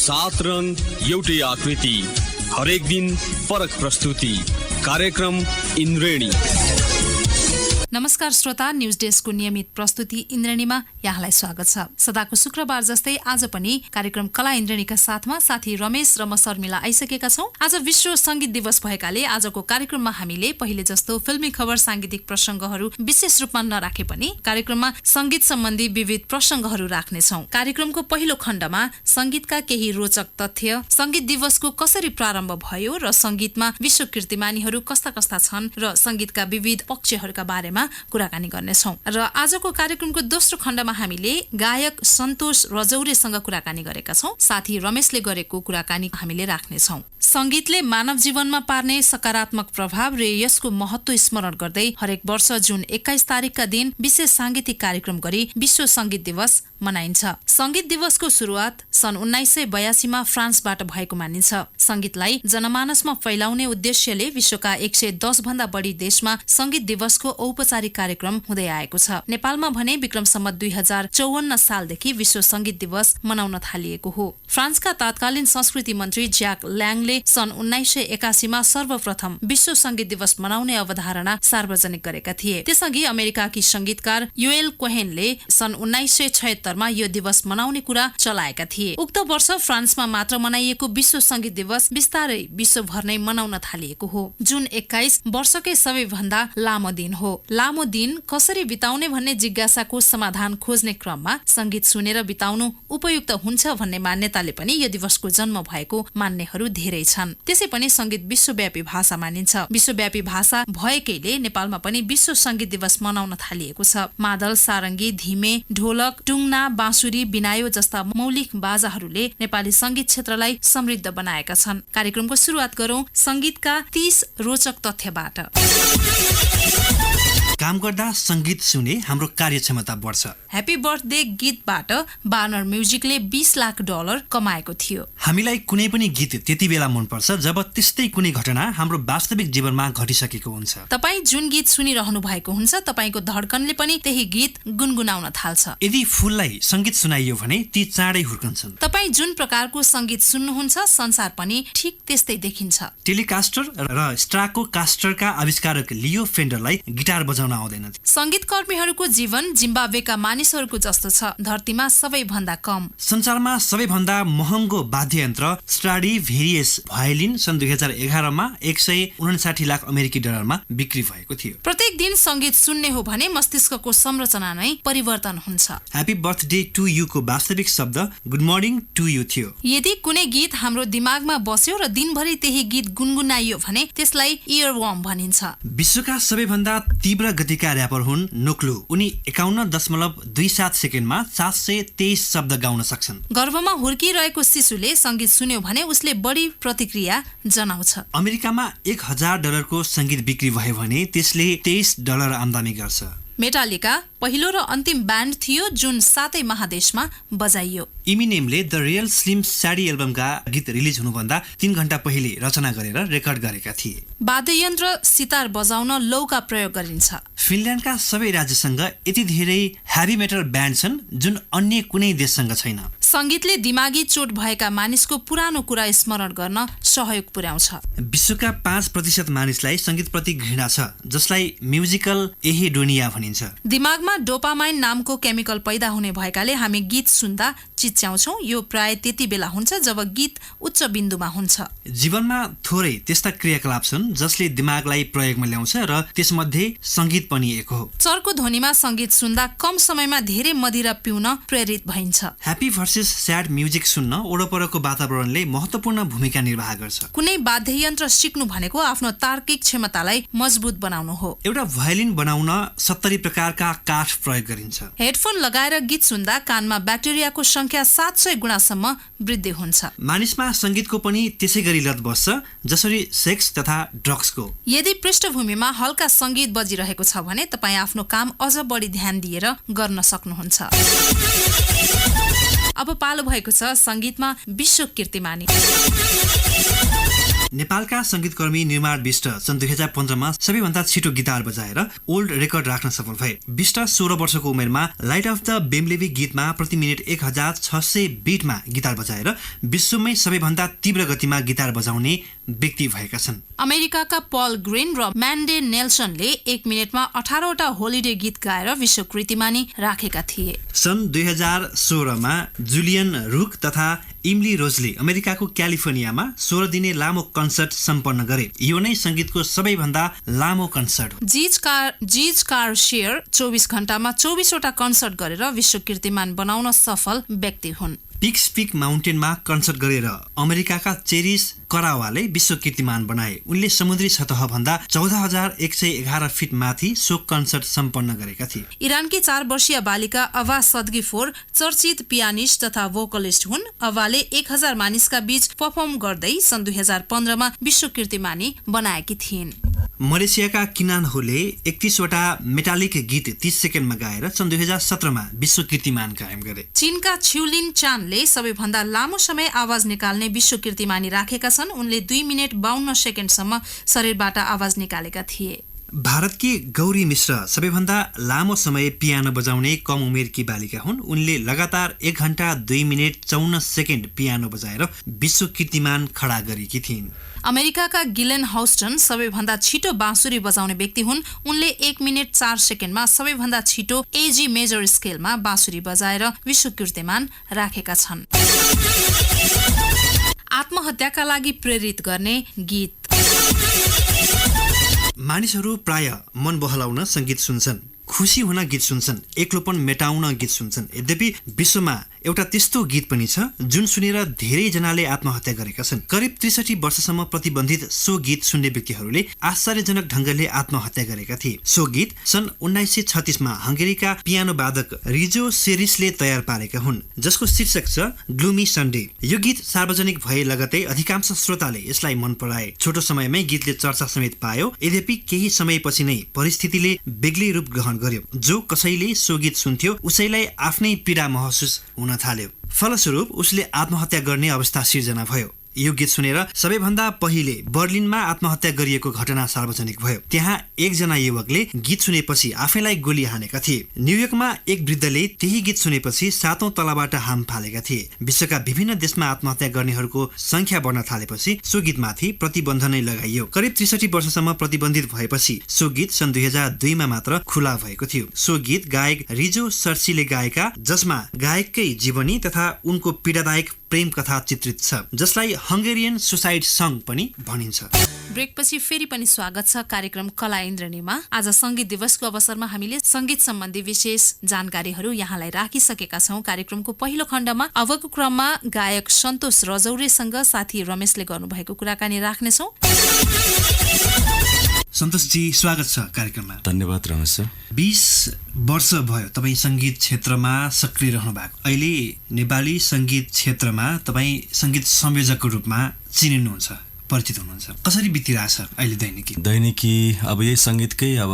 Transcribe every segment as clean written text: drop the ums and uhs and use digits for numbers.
सात रंग एउटै आकृति, हरेक दिन फरक प्रस्तुति। कार्यक्रम इन्द्रेणी। नमस्कार श्रोता, न्यूज डेस्कको नियमित प्रस्तुति इन्द्रेणीमा यहाँलाई स्वागत छ। सदाको शुक्रबार जस्तै आज पनि कार्यक्रम कला इन्द्रेणीका साथमा साथी रमेश र म शर्मिला आइसकेका छौं। आज विश्व संगीत दिवस भएकाले आजको कार्यक्रममा हामीले पहिले जस्तो फिल्मी खबर, सांगीतिक प्रसंगहरू विशेष रूपमा नराखे पनि कार्यक्रममा संगीत सम्बन्धी विविध प्रसंगहरू राख्नेछौं। कार्यक्रमको पहिलो खण्डमा संगीतका केही रोचक तथ्य, संगीत दिवसको कसरी प्रारम्भ भयो र संगीतमा विश्व कीर्तिमानीहरू कस्ता कस्ता छन् र संगीतका विविध पक्षहरूका बारेमा कुराकानी गर्नेछौं। र आजको कार्यक्रमको दोस्रो खण्डमा हामीले गायक सन्तोष रजौरेसँग कुराकानी गरेका छौं। साथी रमेशले गरेको कुराकानी हामीले राख्नेछौं। संगीतले मानव जीवनमा पार्ने सकारात्मक प्रभाव र यसको महत्व स्मरण गर्दै हरेक वर्ष जुन 21 तारिकका दिन विशेष सांगीतिक कार्यक्रम गरी विश्व संगीत दिवस मनाइन्छ। संगीत दिवसको सुरुवात सन् 1982 मा फ्रान्सबाट भएको मानिन्छ। संगीतलाई जनमानसमा फैलाउने उद्देश्यले विश्वका 110 भन्दा बढी देशमा संगीत दिवसको औपचारिक कार्यक्रम हुँदै आएको छ। नेपालमा भने विक्रम सम्वत 2054 सालदेखि विश्व संगीत दिवस मनाउन थालिएको हो। फ्रान्सका तत्कालीन संस्कृति मन्त्री ज्याक ल्याङले सन् 1981 मा सर्वप्रथम विश्व संगीत दिवस मनाउने अवधारणा सार्वजनिक गरेका थिए। त्यसअघि अमेरिकाकी संगीतकार युएल कोहेनले सन् 1976 मा यो दिवस मनाउने कुरा चलाएका थिए। उक्त वर्ष फ्रान्समा मात्र मनाइएको विश्व संगीत दिवस बिस्तारै विश्वभर नै मनाउन थालिएको हो। जुन 21 वर्षकै सबैभन्दा लामो दिन हो। लामो दिन कसरी बिताउने भन्ने जिज्ञासाको समाधान खोज्ने क्रममा संगीत सुनेर बिताउनु उपयुक्त हुन्छ भन्ने मान्यताले पनि यो दिवसको जन्म भएको मान्नेहरू धेरै छन्। त्यसै पनि संगीत विश्वव्यापी भाषा मानिन्छ। विश्वव्यापी भाषा भएकैले नेपालमा पनि विश्व संगीत दिवस मनाउन थालिएको छ। मादल, सारङ्गी, धिमे, ढोलक, टुङ्ना, बाँसुरी, बिनायो जस्ता मौलिक बाजाहरूले नेपाली संगीत क्षेत्रलाई समृद्ध बनाएका छन्। कार्यक्रमको सुरुवात गरौं संगीतका 30 रोचक तथ्यबाट। काम गर्दा संगीत सुने हाम्रो कार्यक्षमता बढ्छ। ह्यापी बर्थडे गीतबाट वार्नर म्युजिकले $20 लाख कमाएको थियो। हामीलाई कुनै पनि गीत त्यति बेला मनपर्छ जब त्यस्तै कुनै घटना हाम्रो वास्तविक जीवनमा घटिसकेको हुन्छ। तपाईँ जुन गीत सुनिरहनु भएको हुन्छ तपाईको धड्कनले पनि त्यही गीत गुनगुनाउन थाल्छ। यदि फूललाई संगीत सुनाइयो भने ती चाँडै हुर्कन्छन्। तपाईँ जुन प्रकारको संगीत सुन्नुहुन्छ संसार पनि ठीक त्यस्तै देखिन्छ। टेलिकास्टर र स्ट्राको कास्टरका आविष्कारक लियो फेन्डरलाई गिटार बजाउन आउँदैन। संगीत कर्मीहरूको जीवन जिम्बाब्वेका मानिसहरूको जस्तो छ, धरतीमा सबैभन्दा कम। संसारमा सबैभन्दा महँगो वाद्ययन्त्र स्ट्राडिभेरियस भायोलिन सन् 2011 मा $159 लाख अमेरिकी डलरमा बिक्री भएको थियो। प्रत्येक दिन संगीत सुन्ने हो भने मस्तिष्कको संरचना नै परिवर्तन हुन्छ। ह्यापी बर्थडे टु यू को वास्तविक शब्द गुड मर्निङ टु यू थियो। यदि कुनै गीत हाम्रो दिमागमा बस्यो र दिनभरि त्यही गीत गुनगुनाइयो भने त्यसलाई इयरवर्म भनिन्छ। विश्वका सबैभन्दा तीव्र गतिका र्यापर हुन् नोक्लु। उनी 51.27 सेकेन्डमा 723 शब्द गाउन सक्छन्। गर्भमा हुर्किरहेको शिशुले संगीत सुन्यो भने उसले बढी प्रतिक्रिया जनाउँछ। अमेरिकामा $1000 को संगीत बिक्री भयो भने त्यसले $23 आम्दानी गर्छ। मेटालिका पहिलो र अन्तिम ब्यान्ड थियो जुन 7 महादेशमा बजाइयो। इमिनेमले द रियल स्लिम स्याडी एल्बमका गीत रिलिज हुनुभन्दा 3 घण्टा पहिले रचना गरेर रेकर्ड गरेका थिए। वाद्ययन्त्र सितार बजाउन लौका प्रयोग गरिन्छ। फिनल्यान्डका सबै राज्यसँग यति धेरै हेभी मेटल ब्यान्ड छन् जुन अन्य कुनै देशसँग छैन। संगीतले दिमागी चोट भएका मानिसको पुरानो कुरा स्मरण गर्न सहयोग पुर्याउँछ। विश्वका 5% मानिसलाई संगीतप्रति घृणा छ, जसलाई म्युजिकल एहेडोनिया भनिन्छ। दिमागमा डोपामाइन नामको केमिकल पैदा हुने भएकाले हामी गीत सुन्दा चिच्याउँछौं। यो प्राय त्यति बेला हुन्छ जब गीत उच्च बिन्दुमा हुन्छ। जीवनमा थोरै त्यस्ता क्रियाकलाप छन् जसले दिमागलाई प्रयोगमा ल्याउँछ र त्यसमध्ये संगीत पनि एक हो। चर्को ध्वनिमा संगीत सुन्दा कम समयमा धेरै मदिरा पिउन प्रेरित भइन्छ। ह्यापी भर्सेस स्याड म्युजिक सुन्न वरपरको वातावरणले महत्त्वपूर्ण भूमिका निर्वाह गर्छ। कुनै वाद्ययन्त्र सिक्नु भनेको आफ्नो तार्किक क्षमतालाई मजबुत बनाउनु हो। एउटा भायोलिन बनाउन 70 प्रकारका काठ प्रयोग गरिन्छ। हेडफोन लगाएर गीत सुन्दा कानमा ब्याक्टेरियाको संख्या 700 गुणासम्म वृद्धि हुन्छ। मानिसमा संगीतको पनि त्यसै गरी लत बस्छ जसरी सेक्स तथा ड्रग्सको। यदि पृष्ठभूमिमा हल्का संगीत बजिरहेको छ भने तपाईँ आफ्नो काम अझ बढी ध्यान दिएर गर्न सक्नुहुन्छ। अब पालो भएको छ संगीतमा विश्व कीर्तिमानी। नेपालका संगीतकर्मी निर्माण विष्ट सन् 2015मा सबैभन्दा छिटो गिटार बजाएर ओल्ड रेकर्ड राख्न सफल भए। विष्ट 16 वर्षको उमेरमा लाइट अफ द बेम्बलेबी गीतमा प्रति मिनेट 1600 बीटमा गिटार बजाएर विश्वमै सबैभन्दा तीव्र गतिमा गिटार बजाउने व्यक्ति भएका छन्। अमेरिकाका पल ग्रीन र म्यान्डे नेल्सनले 1 मिनेटमा 18वटा होलिडे गीत गाएर विश्व कीर्तिमानी राखेका थिए। सन् 2016मा जुलियन रुक तथा इमली रोजले अमेरिकाको क्यालिफोर्नियामा 16 दिने लामो कन्सर्ट सम्पन्न गरे। यो नै संगीतको सबैभन्दा लामो कन्सर्ट हो। जीज कार्सियर 24 घण्टामा 24वटा कन्सर्ट गरेर विश्व कीर्तिमान बनाउन सफल व्यक्ति हुन्। पिक्स पिक माउन्टेनमा कन्सर्ट गरेर अमेरिकाका चेरिस करावाले विश्व कीर्तिमान बनाए। उनले समुद्री सतहभन्दा 14,111 फिट माथि सो कन्सर्ट सम्पन्न गरेका थिए। इरानकी 4 वर्षीय बालिका अवा सदगिफोर चर्चित पियानिस्ट तथा भोकलिस्ट हुन्। अवाले 1000 मानिसका बीच परफर्म गर्दै सन् 2015मा विश्व कीर्तिमानी बनाएकी थिइन्। मलेसियाका किनान होले 31वटा मेटालिक गीत 30 सेकेन्डमा गाएर सन् 2017मा विश्व कीर्तिमान कायम गरे। चीनका छिउलिन चानले सबैभन्दा लामो समय आवाज निकाल्ने विश्व कीर्तिमानी राखेका छन्। उनले 2 मिनेट 52 सेकेन्डसम्म शरीरबाट आवाज निकालेका थिए। भारतकी गौरी मिश्र सबैभन्दा लामो समय पियानो बजाउने कम उमेरकी बालिका हुन्। उनले लगातार 1 घण्टा 2 मिनेट 54 सेकेन्ड पियानो बजाएर विश्व कीर्तिमान खडा गरेकी थिइन्। अमेरिकाका गिलेन हौस्टन सबैभन्दा छिटो बाँसुरी बजाउने व्यक्ति हुन्। उनले 1 मिनेट 4 सेकेन्डमा सबैभन्दा छिटो एजी मेजर स्केलमा बाँसुरी बजाएर विश्व कीर्तिमान राखेका छन्। आत्महत्याका लागि प्रेरित गर्ने गीत। मानिसहरू प्राय मन बहलाउन संगीत सुन्छन्, खुसी हुन गीत सुन्छन्, एक्लोपन मेटाउन गीत सुन्छन्। यद्यपि विश्वमा एउटा त्यस्तो गीत पनि छ जुन सुनेर धेरै जनाले आत्महत्या गरेका छन्। करिब 63 वर्षसम्म प्रतिबन्धित सो गीत सुन्ने व्यक्तिहरूले आश्चर्यजनक ढंगले आत्महत्या गरेका थिए। सो गीत सन् 1936मा हंगेरीका पियानो वादक रिजो सेरिसले तयार पारेका हुन्, जसको शीर्षक छ ग्लुमी सन्डे। यो गीत सार्वजनिक भए लगतै अधिकांश श्रोताले यसलाई मन पराए। छोटो समयमै गीतले चर्चा समेत पायो। यद्यपि केही समयपछि नै परिस्थितिले बेग्लै रूप ग्रहण गर्यो। जो कसैले सो गीत सुन्थ्यो उसैलाई आफ्नै पीडा महसुस हुन थाल्यो। फलस्वरूप उसले आत्महत्या गर्ने अवस्था सिर्जना भयो। यो गीत सुनेर सबैभन्दा पहिले बर्लिनमा आत्महत्या गरिएको घटना सार्वजनिक भयो। त्यहाँ एकजना युवकले गीत सुनेपछि आफैलाई गोली हानेका थिए। न्युयोर्कमा एक वृद्धले त्यही गीत सुनेपछि 7औं तलाबाट हाम फालेका थिए। विश्वका विभिन्न देशमा आत्महत्या गर्नेहरूको संख्या बढ्न थालेपछि सो गीतमाथि प्रतिबन्ध नै लगाइयो। करिब 63 वर्षसम्म प्रतिबन्धित भएपछि सो गीत सन् 2002मा मात्र खुला भएको थियो। सो गीत गायक रिजो सर्सीले गाएका, जसमा गायककै जीवनी तथा उनको पीडादायक प्रेम कथा चित्रित छ, जसलाई हंगेरियन सुसाइड सङ पनि भनिन्छ। ब्रेकपछि फेरि पनि स्वागत छ कार्यक्रम कला इन्द्रणीमा। आज संगीत दिवसको अवसरमा हामीले संगीत सम्बन्धी विशेष जानकारीहरू यहाँलाई राखिसकेका छौं। कार्यक्रमको पहिलो खण्डमा अबको क्रममा गायक सन्तोष रजौरेसँग साथी रमेशले गर्नुभएको कुराकानी राख्नेछौं। सन्तोषजी, स्वागत छ कार्यक्रममा। धन्यवाद रमेश सर। 20 वर्ष भयो तपाईँ संगीत क्षेत्रमा सक्रिय रहनु भएको। अहिले नेपाली संगीत क्षेत्रमा तपाईँ संगीत संयोजकको रूपमा चिनिनुहुन्छ, परिचित हुनुहुन्छ। कसरी बितिरहेछ अहिले दैनिकी? अब यही संगीतकै अब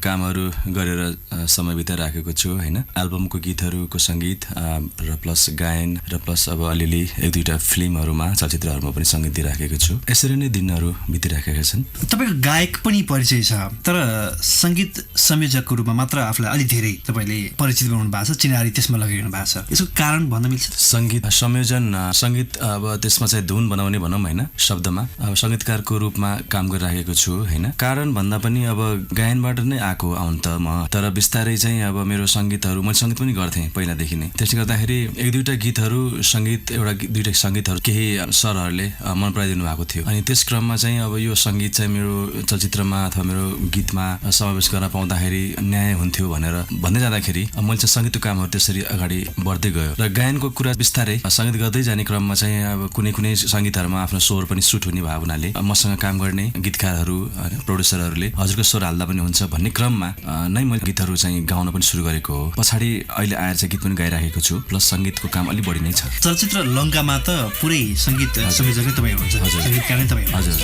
कामहरू गरेर समय बिताइराखेको छु हैन। एल्बमको गीतहरूको संगीत र प्लस गायन र प्लस अब अलिअलि 1-2टा फिल्महरूमा, चलचित्रहरूमा पनि संगीत दिइराखेको छु। यसरी नै दिनहरू बितिराखेका छन्। तपाईँको गायक पनि परिचय छ, तर संगीत संयोजकको रूपमा मात्र आफूलाई अलि धेरै तपाईँले परिचित बनाउनु भएको छ, चिनारी त्यसमा लगाइरहनु भएको छ। यसको कारण भन्न मिल्छ? संगीत संयोजन, संगीत अब त्यसमा चाहिँ धुन बनाउने भनौँ हैन, शब्दमा अब संगीतकारको रूपमा काम गरिराखेको छु हैन। कारण भन्दा पनि अब गायनबाट नै आएको आउन त म, तर बिस्तारै चाहिँ अब मेरो संगीतहरू, मैले संगीत पनि गर्थेँ पहिलादेखि नै। त्यसले गर्दाखेरि 1-2टा गीतहरू संगीत, एउटा 2टा संगीतहरू केही सरहरूले मन पराइदिनु भएको थियो। अनि त्यस क्रममा चाहिँ अब यो संगीत चाहिँ मेरो चलचित्रमा अथवा मेरो गीतमा समावेश गर्न पाउँदाखेरि न्याय हुन्थ्यो भनेर भन्दै जाँदाखेरि मैले चाहिँ संगीतको कामहरू त्यसरी अगाडि बढ्दै गयो। र गायनको कुरा बिस्तारै संगीत गर्दै जाने क्रममा चाहिँ अब कुनै संगीतहरूमा आफ्नो स्वर पनि सुट हुने भएको हुनाले मसँग काम गर्ने गीतकारहरू, प्रोड्युसरहरूले हजुरको स्वर हाल्दा पनि हुन्छ भन्ने क्रममा नै मैले गीतहरू चाहिँ गाउन पनि सुरु गरेको हो। पछाडि अहिले आएर चाहिँ गीत पनि गाइराखेको छु, प्लस संगीतको काम अलि बढी नै छ। चलचित्र लङ्कामा त पुरै संगीत संयोजकै तपाईँ हुनुहुन्छ, संगीतकार नै तपाईँ। हजुर,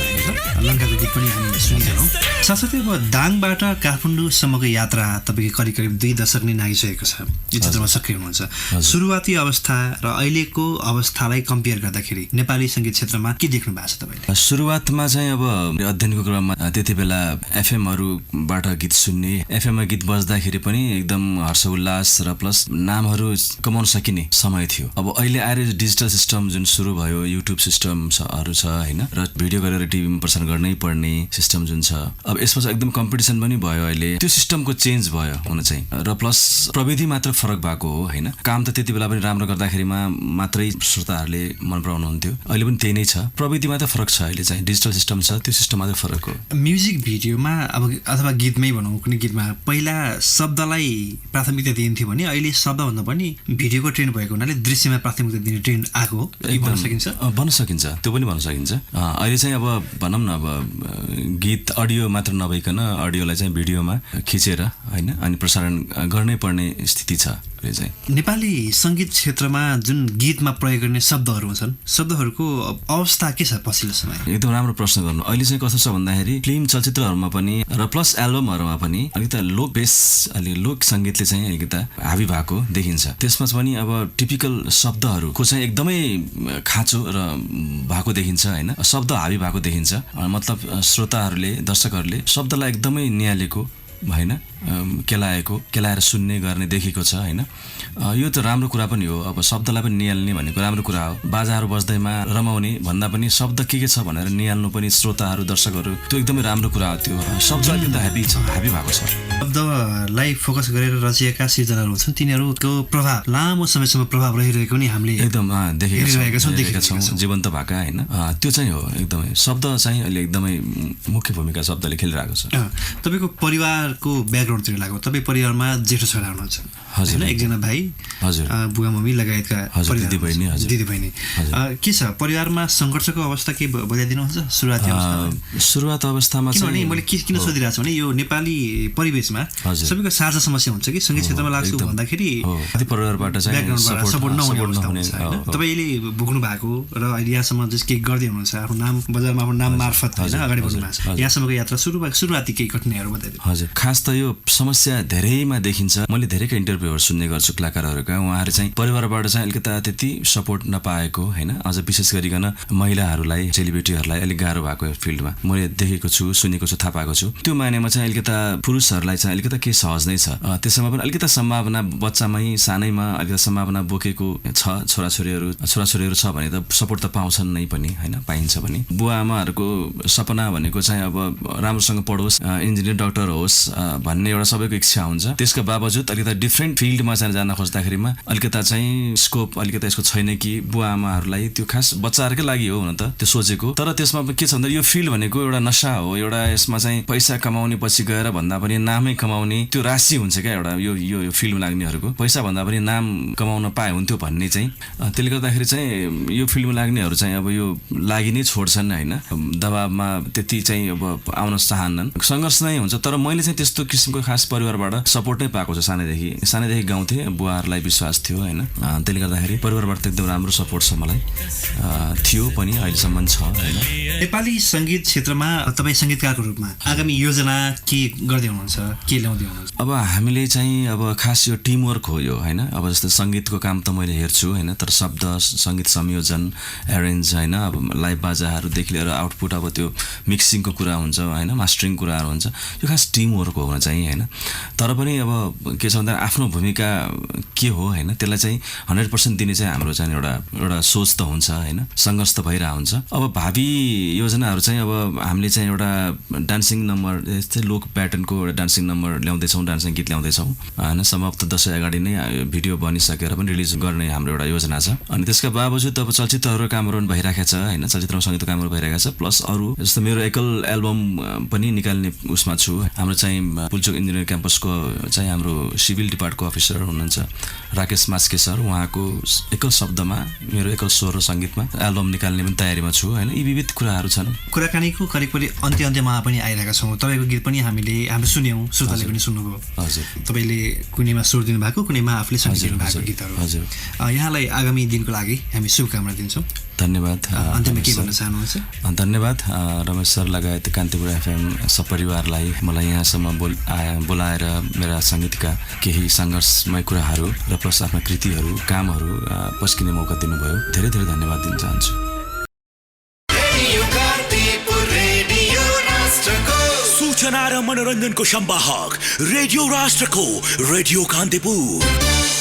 लङ्काको गीत पनि हामी सुनिरहेनौँ। साथसाथै अब दाङबाट काठमाडौँसम्मको यात्रा तपाईँको करिब 2 दशक नै नागिसकेको छ। यो चित्रमा सक्रिय हुनुहुन्छ। सुरुवाती अवस्था र अहिलेको अवस्थालाई कम्पेयर गर्दाखेरि नेपाली संगीत क्षेत्रमा के देख्नु भएको छ तपाईँ? तपाईँले? सुरुवातमा चाहिँ अब अध्ययनको क्रममा त्यति बेला एफएमहरूबाट गीत सुन्ने, एफएममा गीत बज्दाखेरि पनि एकदम हर्षोल्लास र प्लस नामहरू कमाउन सकिने समय थियो। अब अहिले आएर डिजिटल सिस्टम जुन सुरु भयो, युट्युब सिस्टमहरू छ होइन, र भिडियो गरेर टिभीमा प्रसारण गर्नै पर्ने सिस्टम जुन छ, अब यसमा चाहिँ एकदम कम्पिटिसन पनि भयो। अहिले त्यो सिस्टमको चेन्ज भयो हुन चाहिँ, र प्लस प्रविधि मात्र फरक भएको हो होइन। काम त त्यति बेला पनि राम्रो गर्दाखेरिमा मात्रै श्रोताहरूले मन पराउनुहुन्थ्यो, अहिले पनि त्यही नै छ, प्रविधि मात्र फरक छ। अहिले चाहिँ डिजिटल सिस्टम छ, त्यो सिस्टम मात्रै फरक हो। म्युजिक भिडियोमा अब अथवा गीतमै भनौँ, कुनै गीतमा पहिला शब्दलाई प्राथमिकता दिइन्थ्यो भने अहिले शब्दभन्दा पनि भिडियोको ट्रेन्ड भएको हुनाले दृश्यमा प्राथमिकता दिने ट्रेन्ड आएको हो, भन्न सकिन्छ? भन्न सकिन्छ, त्यो पनि भन्न सकिन्छ। अहिले चाहिँ अब भनौँ न, अब गीत अडियो मात्र नभइकन अडियोलाई चाहिँ भिडियोमा खिचेर होइन अनि प्रसारण गर्नै पर्ने स्थिति छ। नेपाली सङ्गीत क्षेत्रमा जुन गीतमा प्रयोग गर्ने शब्दहरू छन्, शब्दहरूको अवस्था के छ पछिल्लो समय? एकदम राम्रो प्रश्न गर्नु। अहिले चाहिँ कस्तो छ भन्दाखेरि फिल्म चलचित्रहरूमा पनि र प्लस एल्बमहरूमा पनि अलिकति लोक बेस, अलि लोक सङ्गीतले चाहिँ अलिकति हाबी भएको देखिन्छ। त्यसमा पनि अब टिपिकल शब्दहरूको चाहिँ एकदमै खाँचो र भएको देखिन्छ होइन, शब्द हाबी भएको देखिन्छ। मतलब श्रोताहरूले, दर्शकहरूले शब्दलाई एकदमै निहालेको होइन, केलाएर सुन्ने गर्ने देखेको छ होइन। यो त राम्रो कुरा पनि हो। अब शब्दलाई पनि निहाल्ने भनेको राम्रो कुरा हो। बाजाहरू बज्दैमा रमाउने भन्दा पनि शब्द के छ भनेर निहाल्नु पनि श्रोताहरू, दर्शकहरू, त्यो एकदमै राम्रो कुरा हो। त्यो शब्द एकदम ह्यापी भएको छ। शब्दलाई फोकस गरेर रचिएका सिर्जनाहरू छन्, तिनीहरूको प्रभाव लामो समयसम्म प्रभाव रहिरहेको नि हामीले एकदम देखेका छौँ, जीवन्त भएका होइन। त्यो चाहिँ हो एकदमै। शब्द चाहिँ अहिले एकदमै मुख्य भूमिका शब्दले खेलिरहेको छ। तपाईँको परिवारको ब्याकग्राउन्डतिर लाग्यो, तपाईँ परिवारमा जेठो छोरा हुनुहुन्छ होइन, एकजना भाइ, बुवा मम्मी लगायतका दिदी बहिनी। के छ परिवारमा सङ्घर्षको अवस्था के बताइदिनुहुन्छ? सुरुवात अवस्थामा किनभने मैले किन सोधिरहेको छु भने यो नेपाली परिवेशमा सबैको साझा समस्या हुन्छ कि सङ्गीत क्षेत्रमा लाग्छु भन्दाखेरि परिवारबाट सपोर्ट नहुने अवस्था हुन्छ होइन। तपाईँले भोग्नु भएको र अहिले यहाँसम्म जस केही गर्दै हुनुहुन्छ, आफ्नो नाम बजारमा आफ्नो नाम मार्फत होइन अगाडि बढ्नु भएको छ, यहाँसम्मको यात्रा सुरुवाती केही कठिनाइहरू बताइदिनु। हजुर, खास त यो समस्या धेरैमा देखिन्छ। मैले धेरैका इन्टरभ्यूहरू सुन्ने गर्छु कलाकारहरूका, उहाँहरू चाहिँ परिवारबाट चाहिँ अलिकता त्यति सपोर्ट नपाएको होइन। अझ विशेष गरिकन महिलाहरूलाई, सेलिब्रिटीहरूलाई अलिक गाह्रो भएको फिल्डमा मैले देखेको छु, सुनेको छु, थाहा पाएको छु। त्यो मानेमा चाहिँ अलिकता पुरुषहरूलाई चाहिँ अलिकता केही सहज नै छ। त्यसमा पनि अलिकता सम्भावना बच्चामै सानैमा अलिकता सम्भावना बोकेको छ, छोराछोरीहरू छ भने त सपोर्ट त पाउँछन् नै पनि होइन, पाइन्छ पनि। बुवा आमाहरूको सपना भनेको चाहिँ अब राम्रोसँग पढोस्, इन्जिनियर, डक्टर होस् भन्ने एउटा सबैको इच्छा हुन्छ। त्यसको बावजुद अलिकता डिफ्रेन्ट फिल्डमा चाहिँ जान खोज्दाखेरिमा अलिकता चाहिँ स्कोप अलिकता यसको छैन कि बुवा आमाहरूलाई त्यो खास बच्चाहरूकै लागि हो हुन त त्यो सोचेको। तर त्यसमा के छ भन्दा यो फिल्ड भनेको एउटा नसा हो, एउटा यसमा चाहिँ पैसा कमाउने पछि गएर भन्दा पनि नामै कमाउने त्यो राशि हुन्छ क्या एउटा यो फिल्डमा लाग्नेहरूको। पैसा भन्दा पनि नाम कमाउन पाए हुन्थ्यो भन्ने चाहिँ, त्यसले गर्दाखेरि चाहिँ यो फिल्डमा लाग्नेहरू चाहिँ अब यो लागि नै छोड्छन् होइन, दबाबमा त्यति चाहिँ अब आउन चाहन्नन्। सङ्घर्ष नै हुन्छ। तर मैले चाहिँ त्यस्तो किसिमको खास परिवारबाट सपोर्ट नै पाएको छ। सानैदेखि गाउँथेँ, बुवाहरूलाई विश्वास थियो होइन, त्यसले गर्दाखेरि परिवारबाट त एकदम राम्रो सपोर्ट छ मलाई, थियो पनि, अहिलेसम्म छ होइन। नेपाली सङ्गीत क्षेत्रमा तपाईँ सङ्गीतकारको रूपमा आगामी योजना के गर्दै हुनुहुन्छ, के ल्याउँदै हुनुहुन्छ? अब हामीले चाहिँ अब खास यो टिमवर्क हो यो होइन। अब जस्तो सङ्गीतको काम त मैले हेर्छु होइन, तर शब्द, सङ्गीत संयोजन, एरेन्ज होइन, अब लाइभ बाजाहरूदेखि लिएर आउटपुट, अब त्यो मिक्सिङको कुरा हुन्छ होइन, मास्टरिङ कुराहरू हुन्छ, यो खास टिमवर्क हो हुन चाहिँ होइन। तर पनि अब के छ भन्दा आफ्नो भूमिका के हो होइन, त्यसलाई चाहिँ 100% दिने चाहिँ हाम्रो चाहिँ एउटा सोच त हुन्छ होइन, सङ्घर्ष त भइरहेको हुन्छ। अब भावी योजनाहरू चाहिँ अब हामीले चाहिँ एउटा डान्सिङ नम्बर, यस्तै लोक प्याटर्नको एउटा डान्सिङ नम्बर ल्याउँदैछौँ, डान्सिङ गीत ल्याउँदैछौँ होइन। सम्भवतः दसैँ अगाडि नै भिडियो बनिसकेर पनि रिलिज गर्ने हाम्रो एउटा योजना छ। अनि त्यसका बावजुद अब चलचित्रहरू कामहरू पनि भइरहेको छ होइन, चलचित्रमा सङ्गीतको कामहरू भइरहेको छ। प्लस अरू जस्तो मेरो एकल एल्बम पनि निकाल्ने उसमा छु। हाम्रो चाहिँ पुल्चोक इन्जिनियरिङ क्याम्पसको चाहिँ हाम्रो सिभिल डिपार्टको अफिसर हुनुहुन्छ राकेश मास्के सर, उहाँको एकल शब्दमा मेरो एकल स्वर र सङ्गीतमा एल्बम निकाल्ने पनि तयारीमा छु होइन। यी विविध कुराहरू छन्। कुराकानीको करिब अन्त्यमा पनि आइरहेका छौँ। तपाईँको गीत पनि हामीले सुन्यौँ, श्रोताले पनि सुन्नुभयो। हजुर, तपाईँले कुनैमा स्वर दिनुभएको, कुनैमा आफूले सङ्गीत दिनुभएको गीतहरू। हजुर, यहाँलाई आगामी दिनको लागि हामी शुभकामना दिन्छौँ। धन्यवाद। अन्त्यमा के भन्न चाहनुहुन्छ? धन्यवाद रमेश सर लगायत कान्तिपुर एफएम सबपरिवारलाई मलाई यहाँसम्म बोलाएर मेरा सङ्गीतका केही सङ्घर्षमय कुराहरू र प्लस आफ्ना कृतिहरू, कामहरू पस्किने मौका दिनुभयो। धेरै धेरै धन्यवाद दिन चाहन्छु। सूचना र मनोरञ्जनको संवाहक रेडियो राष्ट्रको रेडियो कान्तिपुर।